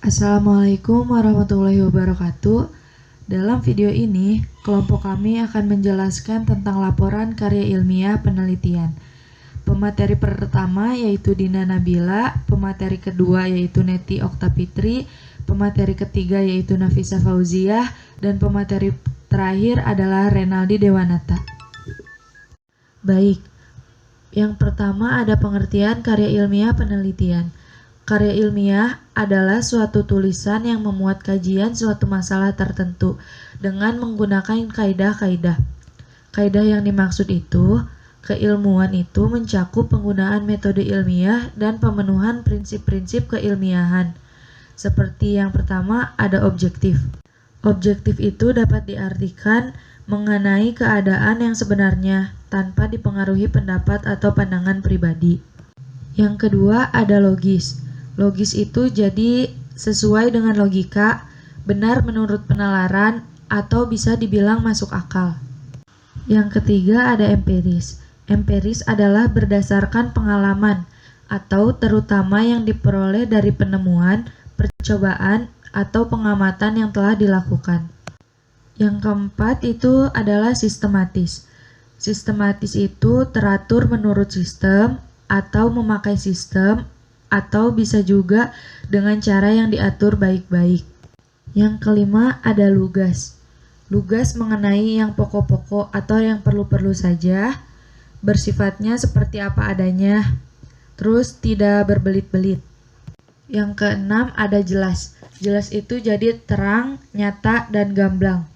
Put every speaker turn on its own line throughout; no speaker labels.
Assalamualaikum warahmatullahi wabarakatuh. Dalam video ini, kelompok kami akan menjelaskan tentang laporan karya ilmiah penelitian. Pemateri pertama yaitu Dina Nabila, pemateri kedua yaitu Neti Oktapitri, pemateri ketiga yaitu Nafisa Fauziah, dan pemateri terakhir adalah Renaldi Dewanata. Baik, yang pertama ada pengertian karya ilmiah penelitian. Karya ilmiah adalah suatu tulisan yang memuat kajian suatu masalah tertentu dengan menggunakan kaidah-kaidah. Kaidah yang dimaksud itu, keilmuan itu mencakup penggunaan metode ilmiah dan pemenuhan prinsip-prinsip keilmiahan. Seperti yang pertama ada objektif. Objektif itu dapat diartikan mengenai keadaan yang sebenarnya tanpa dipengaruhi pendapat atau pandangan pribadi. Yang kedua ada logis. Logis itu jadi sesuai dengan logika, benar menurut penalaran, atau bisa dibilang masuk akal. Yang ketiga ada empiris. Empiris adalah berdasarkan pengalaman atau terutama yang diperoleh dari penemuan, percobaan, atau pengamatan yang telah dilakukan. Yang keempat itu adalah sistematis. Sistematis itu teratur menurut sistem atau memakai sistem atau bisa juga dengan cara yang diatur baik-baik. Yang kelima ada lugas. Lugas mengenai yang pokok-pokok atau yang perlu-perlu saja, bersifatnya seperti apa adanya, terus tidak berbelit-belit. Yang keenam ada jelas. Jelas itu jadi terang, nyata, dan gamblang.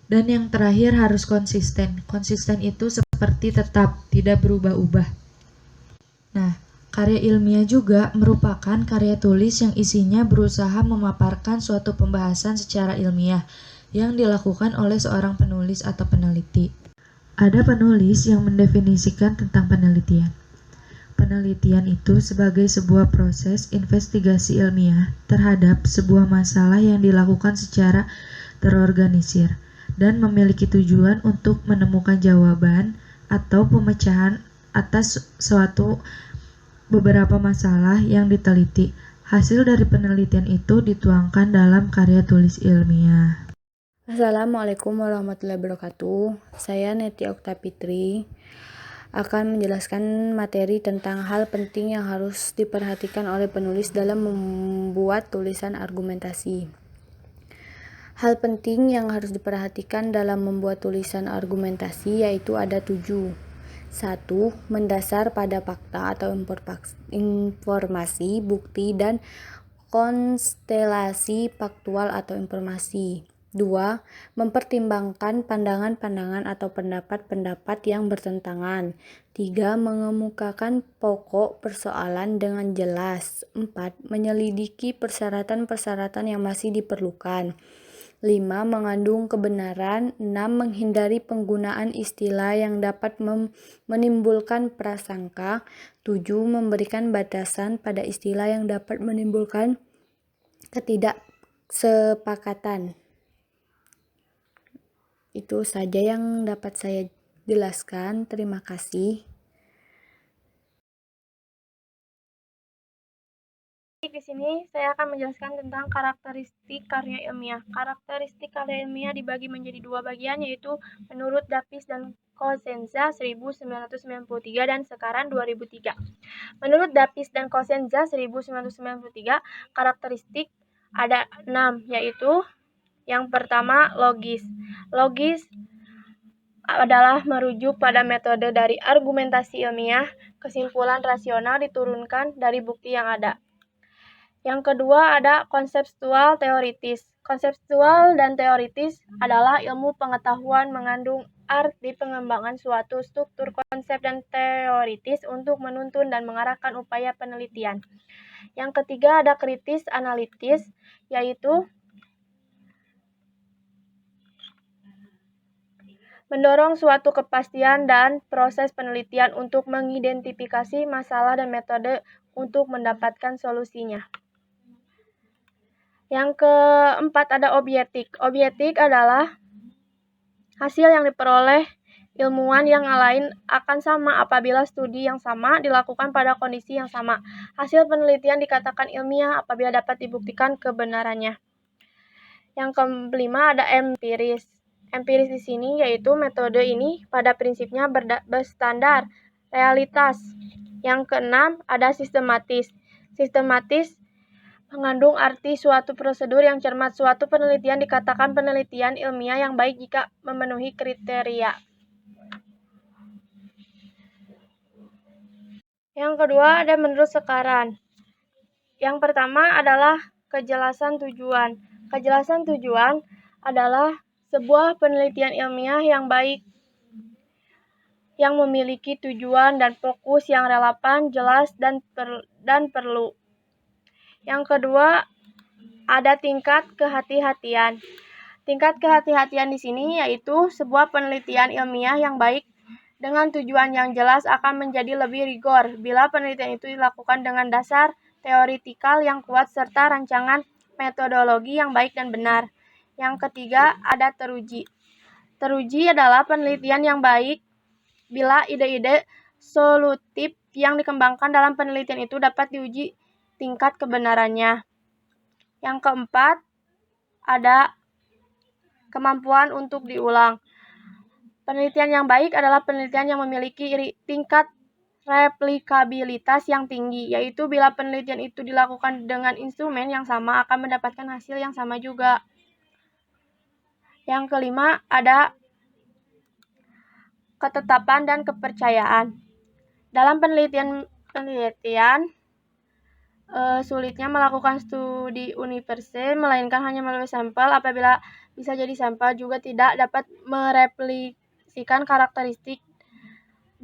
Dan yang terakhir harus konsisten. Konsisten itu seperti tetap, tidak berubah-ubah. Nah, karya ilmiah juga merupakan karya tulis yang isinya berusaha memaparkan suatu pembahasan secara ilmiah yang dilakukan oleh seorang penulis atau peneliti. Ada penulis yang mendefinisikan tentang penelitian. Penelitian itu sebagai sebuah proses investigasi ilmiah terhadap sebuah masalah yang dilakukan secara terorganisir dan memiliki tujuan untuk menemukan jawaban atau pemecahan atas suatu beberapa masalah yang diteliti. Hasil dari penelitian itu dituangkan dalam karya tulis ilmiah.
Assalamualaikum warahmatullahi wabarakatuh. Saya Neti Oktapitri akan menjelaskan materi tentang hal penting yang harus diperhatikan oleh penulis dalam membuat tulisan argumentasi. Hal penting yang harus diperhatikan dalam membuat tulisan argumentasi yaitu ada 7. 1. Mendasar pada fakta atau informasi, bukti, dan konstelasi faktual atau informasi. 2. Mempertimbangkan pandangan-pandangan atau pendapat-pendapat yang bertentangan. 3. Mengemukakan pokok persoalan dengan jelas. 4. Menyelidiki persyaratan-persyaratan yang masih diperlukan. 5. Mengandung kebenaran. 6. Menghindari penggunaan istilah yang dapat menimbulkan prasangka. 7. Memberikan batasan pada istilah yang dapat menimbulkan ketidaksepakatan. Itu saja yang dapat saya jelaskan. Terima kasih.
Di sini saya akan menjelaskan tentang karakteristik karya ilmiah. Karakteristik karya ilmiah dibagi menjadi dua bagian, yaitu menurut Davis dan Cosenza 1993 dan sekarang 2003. Menurut Davis dan Cosenza 1993, karakteristik ada 6, yaitu yang pertama logis. Logis adalah merujuk pada metode dari argumentasi ilmiah, kesimpulan rasional diturunkan dari bukti yang ada. Yang kedua ada konseptual teoritis. Konseptual dan teoritis adalah ilmu pengetahuan mengandung arti pengembangan suatu struktur konsep dan teoritis untuk menuntun dan mengarahkan upaya penelitian. Yang ketiga ada kritis analitis, yaitu mendorong suatu kepastian dan proses penelitian untuk mengidentifikasi masalah dan metode untuk mendapatkan solusinya. Yang keempat ada objektif. Objektif adalah hasil yang diperoleh ilmuwan yang lain akan sama apabila studi yang sama dilakukan pada kondisi yang sama. Hasil penelitian dikatakan ilmiah apabila dapat dibuktikan kebenarannya. Yang kelima ada empiris. Empiris di sini yaitu metode ini pada prinsipnya berstandar realitas. Yang keenam ada sistematis. Sistematis mengandung arti suatu prosedur yang cermat. Suatu penelitian dikatakan penelitian ilmiah yang baik jika memenuhi kriteria. Yang kedua ada menurut Sekaran. Yang pertama adalah kejelasan tujuan. Kejelasan tujuan adalah sebuah penelitian ilmiah yang baik, yang memiliki tujuan dan fokus yang relevan, jelas, dan perlu. Yang kedua ada tingkat kehati-hatian. Tingkat kehati-hatian di sini yaitu sebuah penelitian ilmiah yang baik dengan tujuan yang jelas akan menjadi lebih rigor bila penelitian itu dilakukan dengan dasar teoritikal yang kuat serta rancangan metodologi yang baik dan benar. Yang ketiga ada teruji. Teruji adalah penelitian yang baik bila ide-ide solutif yang dikembangkan dalam penelitian itu dapat diuji tingkat kebenarannya. Yang keempat ada kemampuan untuk diulang. Penelitian yang baik adalah penelitian yang memiliki tingkat replikabilitas yang tinggi, yaitu bila penelitian itu dilakukan dengan instrumen yang sama akan mendapatkan hasil yang sama juga. Yang kelima ada ketetapan dan kepercayaan. Dalam penelitian sulitnya melakukan studi universal, melainkan hanya melalui sampel. Apabila bisa jadi sampel juga tidak dapat mereplikasikan karakteristik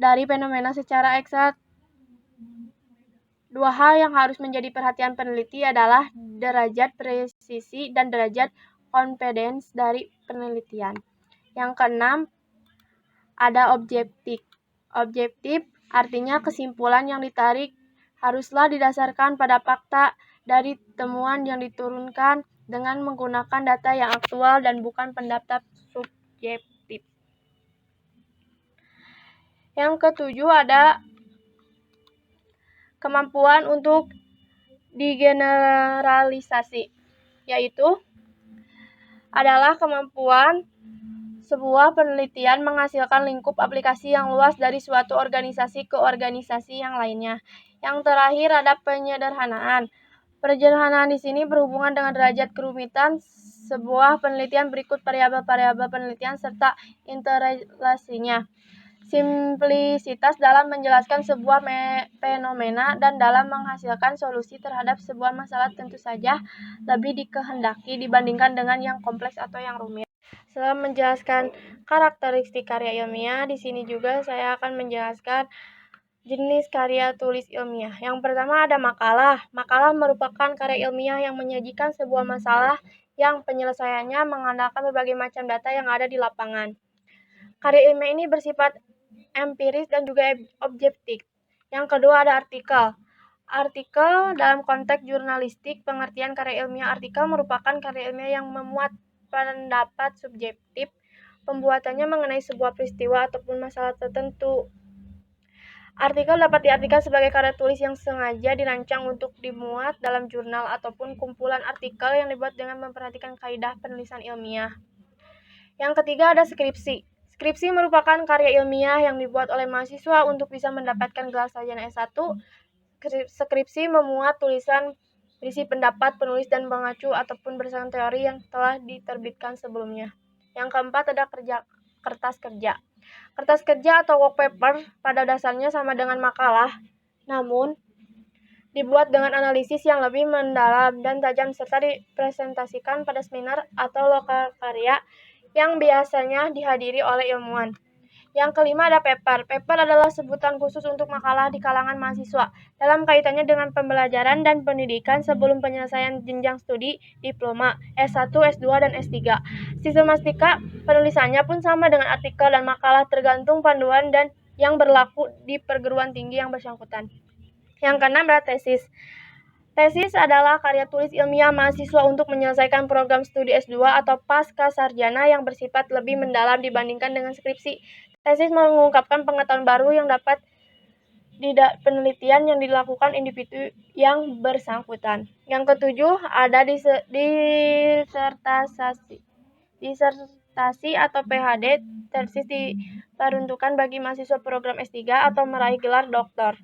dari fenomena secara eksakt. Dua hal yang harus menjadi perhatian peneliti adalah derajat presisi dan derajat confidence dari penelitian. Yang keenam ada objektif. Objektif artinya kesimpulan yang ditarik haruslah didasarkan pada fakta dari temuan yang diturunkan dengan menggunakan data yang aktual dan bukan pendapat subjektif. Yang ketujuh ada kemampuan untuk digeneralisasi, yaitu adalah kemampuan sebuah penelitian menghasilkan lingkup aplikasi yang luas dari suatu organisasi ke organisasi yang lainnya. Yang terakhir ada penyederhanaan. Penyederhanaan di sini berhubungan dengan derajat kerumitan sebuah penelitian berikut variabel-variabel penelitian serta interrelasinya. Simplisitas dalam menjelaskan sebuah fenomena dan dalam menghasilkan solusi terhadap sebuah masalah tentu saja lebih dikehendaki dibandingkan dengan yang kompleks atau yang rumit. Setelah menjelaskan karakteristik karya ilmiah, di sini juga saya akan menjelaskan jenis karya tulis ilmiah. Yang pertama ada makalah. Makalah merupakan karya ilmiah yang menyajikan sebuah masalah yang penyelesaiannya mengandalkan berbagai macam data yang ada di lapangan. Karya ilmiah ini bersifat empiris dan juga objektif. Yang kedua ada artikel. Artikel dalam konteks jurnalistik, pengertian karya ilmiah artikel merupakan karya ilmiah yang memuat pendapat subjektif pembuatannya mengenai sebuah peristiwa ataupun masalah tertentu. Artikel dapat diartikan sebagai karya tulis yang sengaja dirancang untuk dimuat dalam jurnal ataupun kumpulan artikel yang dibuat dengan memperhatikan kaidah penulisan ilmiah. Yang ketiga ada skripsi. Skripsi merupakan karya ilmiah yang dibuat oleh mahasiswa untuk bisa mendapatkan gelar sarjana S1. Skripsi memuat tulisan berisi pendapat penulis dan mengacu ataupun berdasarkan teori yang telah diterbitkan sebelumnya. Yang keempat ada kertas kerja. Kertas kerja atau work paper pada dasarnya sama dengan makalah, namun dibuat dengan analisis yang lebih mendalam dan tajam serta dipresentasikan pada seminar atau lokal karya yang biasanya dihadiri oleh ilmuwan. Yang kelima ada paper. Paper adalah sebutan khusus untuk makalah di kalangan mahasiswa dalam kaitannya dengan pembelajaran dan pendidikan sebelum penyelesaian jenjang studi diploma S1, S2, dan S3. Sistematika penulisannya pun sama dengan artikel dan makalah tergantung panduan dan yang berlaku di perguruan tinggi yang bersangkutan. Yang keenam adalah tesis. Tesis adalah karya tulis ilmiah mahasiswa untuk menyelesaikan program studi S2 atau pasca sarjana yang bersifat lebih mendalam dibandingkan dengan skripsi. Tesis mengungkapkan pengetahuan baru yang dapat penelitian yang dilakukan individu yang bersangkutan. Yang ketujuh, ada disertasi atau PhD. Tesis diperuntukkan bagi mahasiswa program S3 atau meraih gelar doktor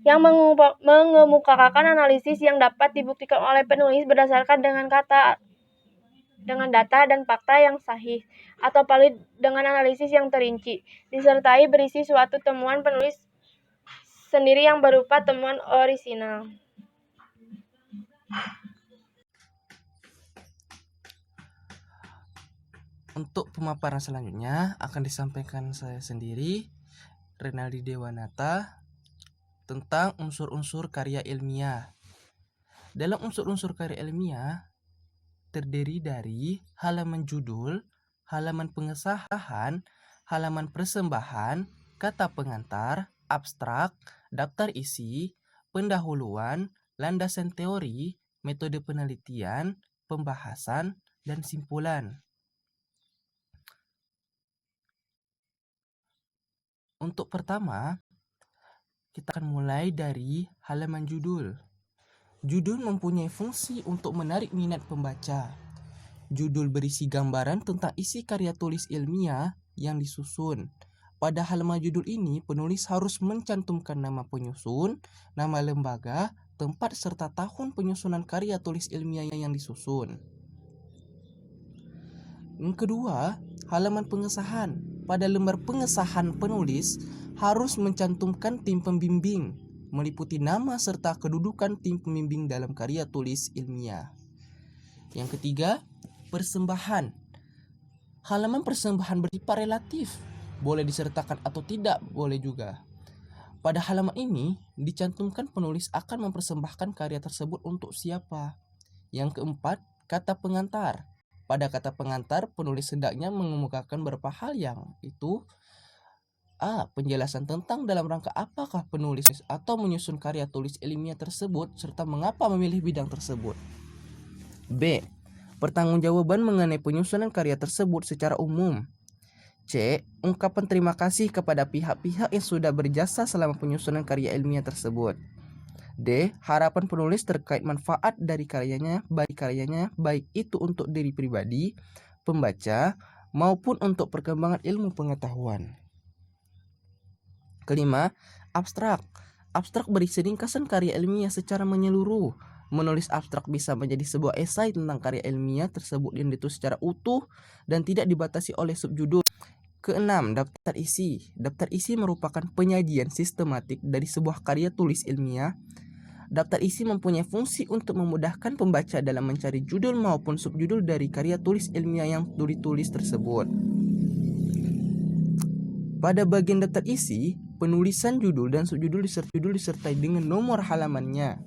yang mengemukakan analisis yang dapat dibuktikan oleh penulis berdasarkan dengan data dan fakta yang sahih atau valid dengan analisis yang terinci, disertai berisi suatu temuan penulis sendiri yang berupa temuan orisinal.
Untuk pemaparan selanjutnya akan disampaikan saya sendiri, Renaldi Dewanata, tentang unsur-unsur karya ilmiah. Dalam unsur-unsur karya ilmiah terdiri dari halaman judul, halaman pengesahan, halaman persembahan, kata pengantar, abstrak, daftar isi, pendahuluan, landasan teori, metode penelitian, pembahasan, dan simpulan. Untuk pertama, kita akan mulai dari halaman judul. Judul mempunyai fungsi untuk menarik minat pembaca. Judul berisi gambaran tentang isi karya tulis ilmiah yang disusun. Pada halaman judul ini, penulis harus mencantumkan nama penyusun, nama lembaga, tempat, serta tahun penyusunan karya tulis ilmiah yang disusun. Yang kedua, halaman pengesahan. Pada lembar pengesahan, penulis harus mencantumkan tim pembimbing, meliputi nama serta kedudukan tim pembimbing dalam karya tulis ilmiah. Yang ketiga, persembahan. Halaman persembahan bersifat relatif, boleh disertakan atau tidak, boleh juga. Pada halaman ini, dicantumkan penulis akan mempersembahkan karya tersebut untuk siapa. Yang keempat, kata pengantar. Pada kata pengantar, penulis hendaknya mengemukakan beberapa hal yang itu: A. Penjelasan tentang dalam rangka apakah penulis atau menyusun karya tulis ilmiah tersebut serta mengapa memilih bidang tersebut. B. Pertanggungjawaban mengenai penyusunan karya tersebut secara umum. C. Ungkapan terima kasih kepada pihak-pihak yang sudah berjasa selama penyusunan karya ilmiah tersebut. D. Harapan penulis terkait manfaat dari karyanya, baik itu untuk diri pribadi, pembaca, maupun untuk perkembangan ilmu pengetahuan. Kelima, abstrak. Abstrak berisi ringkasan karya ilmiah secara menyeluruh. Menulis abstrak bisa menjadi sebuah esai tentang karya ilmiah tersebut yang ditulis secara utuh dan tidak dibatasi oleh subjudul. Keenam, daftar isi. Daftar isi merupakan penyajian sistematik dari sebuah karya tulis ilmiah. Daftar isi mempunyai fungsi untuk memudahkan pembaca dalam mencari judul maupun subjudul dari karya tulis ilmiah yang ditulis tersebut. Pada bagian daftar isi, penulisan judul dan subjudul disertai dengan nomor halamannya.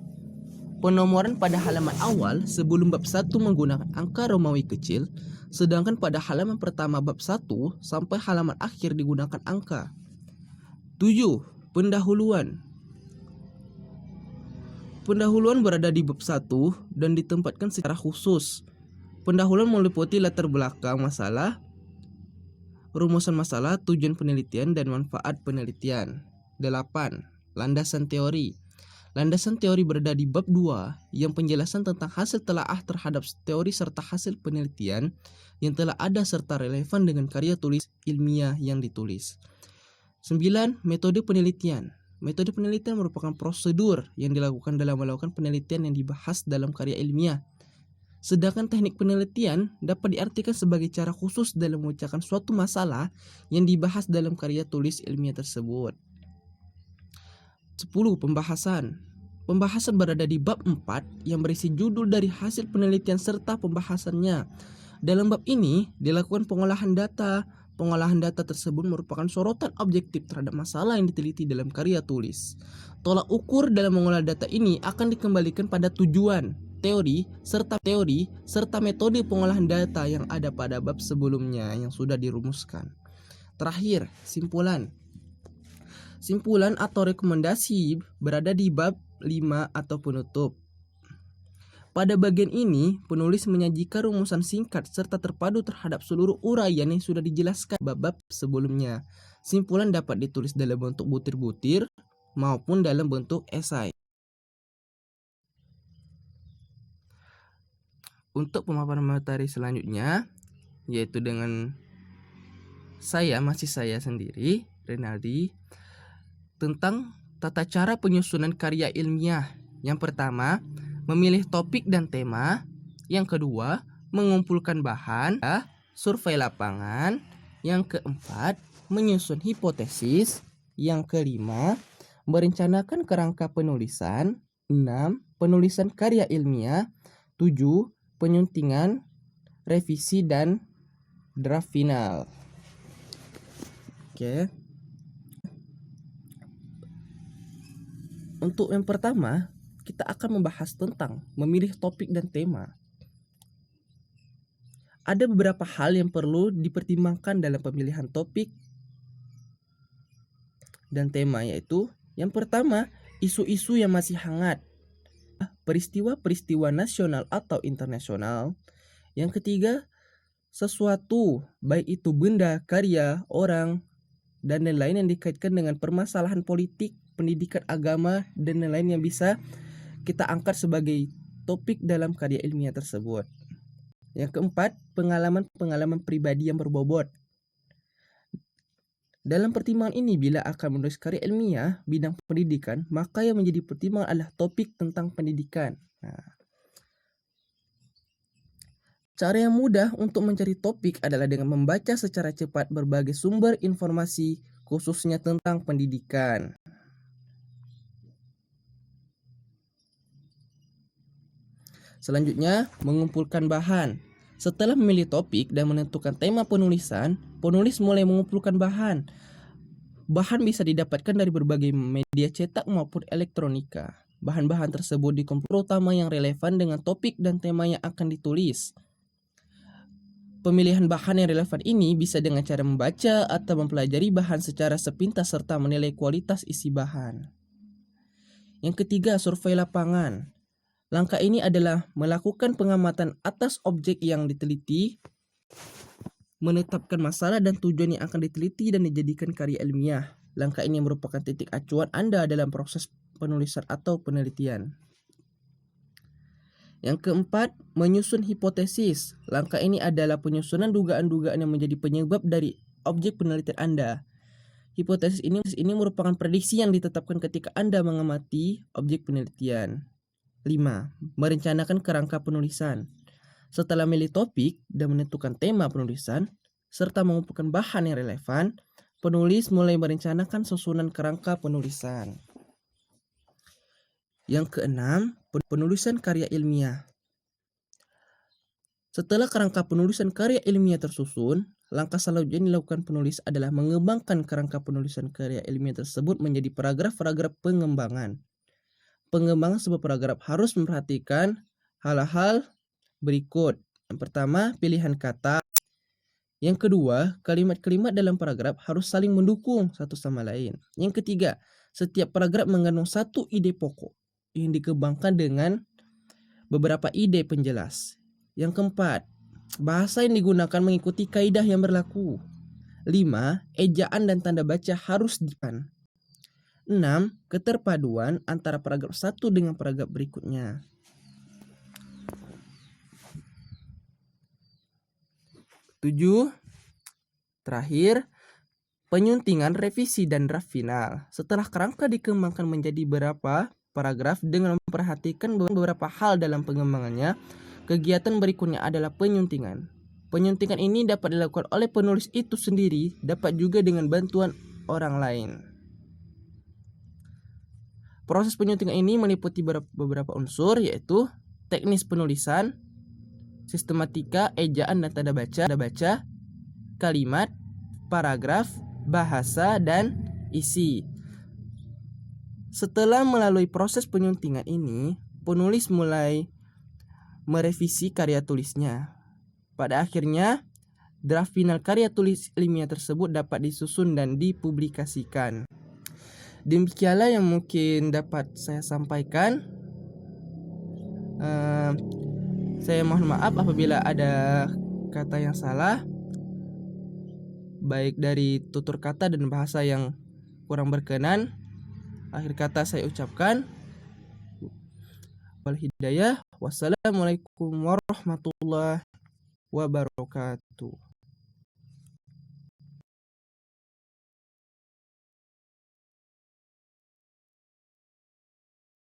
Penomoran pada halaman awal sebelum bab 1 menggunakan angka Romawi kecil, sedangkan pada halaman pertama bab 1 sampai halaman akhir digunakan angka. 7. Pendahuluan. Pendahuluan berada di bab 1 dan ditempatkan secara khusus. Pendahuluan meliputi latar belakang masalah, rumusan masalah, tujuan penelitian, dan manfaat penelitian. 8. Landasan teori. Landasan teori berada di bab 2 yang penjelasan tentang hasil telaah terhadap teori serta hasil penelitian yang telah ada serta relevan dengan karya tulis ilmiah yang ditulis. 9. Metode penelitian. Metode penelitian merupakan prosedur yang dilakukan dalam melakukan penelitian yang dibahas dalam karya ilmiah. Sedangkan teknik penelitian dapat diartikan sebagai cara khusus dalam memecahkan suatu masalah yang dibahas dalam karya tulis ilmiah tersebut. 10. Pembahasan. Pembahasan berada di bab 4 yang berisi judul dari hasil penelitian serta pembahasannya. Dalam bab ini dilakukan pengolahan data. Pengolahan data tersebut merupakan sorotan objektif terhadap masalah yang diteliti dalam karya tulis. Tolak ukur dalam mengolah data ini akan dikembalikan pada tujuan, teori, serta metode pengolahan data yang ada pada bab sebelumnya yang sudah dirumuskan. Terakhir, simpulan. Simpulan atau rekomendasi berada di bab 5 atau penutup. Pada bagian ini, penulis menyajikan rumusan singkat serta terpadu terhadap seluruh uraian yang sudah dijelaskan bab-bab sebelumnya. Simpulan dapat ditulis dalam bentuk butir-butir maupun dalam bentuk esai. Untuk pemaparan materi selanjutnya, yaitu dengan masih saya sendiri, Renaldi, tentang tata cara penyusunan karya ilmiah. Yang pertama, memilih topik dan tema. Yang kedua, mengumpulkan bahan, survei lapangan. Yang keempat, menyusun hipotesis. Yang kelima, merencanakan kerangka penulisan. 6. Penulisan karya ilmiah. 7. Penyuntingan, revisi, dan draft final. Oke. Untuk yang pertama, kita akan membahas tentang memilih topik dan tema. Ada beberapa hal yang perlu dipertimbangkan dalam pemilihan topik dan tema, yaitu yang pertama, isu-isu yang masih hangat, peristiwa-peristiwa nasional atau internasional. Yang ketiga, sesuatu, baik itu benda, karya, orang, dan lain-lain yang dikaitkan dengan permasalahan politik, pendidikan, agama, dan lain-lain yang bisa kita angkat sebagai topik dalam karya ilmiah tersebut. Yang keempat, pengalaman-pengalaman pribadi yang berbobot. Dalam pertimbangan ini, bila akan menulis karya ilmiah bidang pendidikan, maka yang menjadi pertimbangan adalah topik tentang pendidikan. Cara yang mudah untuk mencari topik adalah dengan membaca secara cepat berbagai sumber informasi, khususnya tentang pendidikan. Selanjutnya, mengumpulkan bahan. Setelah memilih topik dan menentukan tema penulisan, penulis mulai mengumpulkan bahan. Bahan bisa didapatkan dari berbagai media cetak maupun elektronika. Bahan-bahan tersebut dikumpulkan terutama yang relevan dengan topik dan tema yang akan ditulis. Pemilihan bahan yang relevan ini bisa dengan cara membaca atau mempelajari bahan secara sepintas serta menilai kualitas isi bahan. Yang ketiga, survei lapangan. Langkah ini adalah melakukan pengamatan atas objek yang diteliti, menetapkan masalah dan tujuan yang akan diteliti dan dijadikan karya ilmiah. Langkah ini merupakan titik acuan Anda dalam proses penulisan atau penelitian. Yang keempat, menyusun hipotesis. Langkah ini adalah penyusunan dugaan-dugaan yang menjadi penyebab dari objek penelitian Anda. Hipotesis ini merupakan prediksi yang ditetapkan ketika Anda mengamati objek penelitian. 5. Merencanakan kerangka penulisan. Setelah memilih topik dan menentukan tema penulisan, serta mengumpulkan bahan yang relevan, penulis mulai merencanakan susunan kerangka penulisan. Yang keenam, penulisan karya ilmiah. Setelah kerangka penulisan karya ilmiah tersusun, langkah selanjutnya yang dilakukan penulis adalah mengembangkan kerangka penulisan karya ilmiah tersebut menjadi paragraf-paragraf pengembangan. Pengembangan sebuah paragraf harus memperhatikan hal-hal berikut. Yang pertama, pilihan kata. Yang kedua, kalimat-kalimat dalam paragraf harus saling mendukung satu sama lain. Yang ketiga, setiap paragraf mengandung satu ide pokok yang dikembangkan dengan beberapa ide penjelas. Yang keempat, bahasa yang digunakan mengikuti kaidah yang berlaku. 5. Ejaan dan tanda baca harus dipan. 6. Keterpaduan antara paragraf satu dengan paragraf berikutnya. 7. Terakhir, penyuntingan, revisi, dan draft final. Setelah kerangka dikembangkan menjadi beberapa paragraf dengan memperhatikan beberapa hal dalam pengembangannya, kegiatan berikutnya adalah penyuntingan. Penyuntingan ini dapat dilakukan oleh penulis itu sendiri, dapat juga dengan bantuan orang lain. Proses penyuntingan ini meliputi beberapa unsur, yaitu teknis penulisan, sistematika, ejaan dan tanda baca, kalimat, paragraf, bahasa, dan isi. Setelah melalui proses penyuntingan ini, penulis mulai merevisi karya tulisnya. Pada akhirnya, draft final karya tulis ilmiah tersebut dapat disusun dan dipublikasikan. Demikianlah yang mungkin dapat saya sampaikan. Saya mohon maaf apabila ada kata yang salah. baik dari tutur kata dan bahasa yang kurang berkenan. Akhir kata saya ucapkan wal hidayah. Wassalamualaikum warahmatullahi wabarakatuh.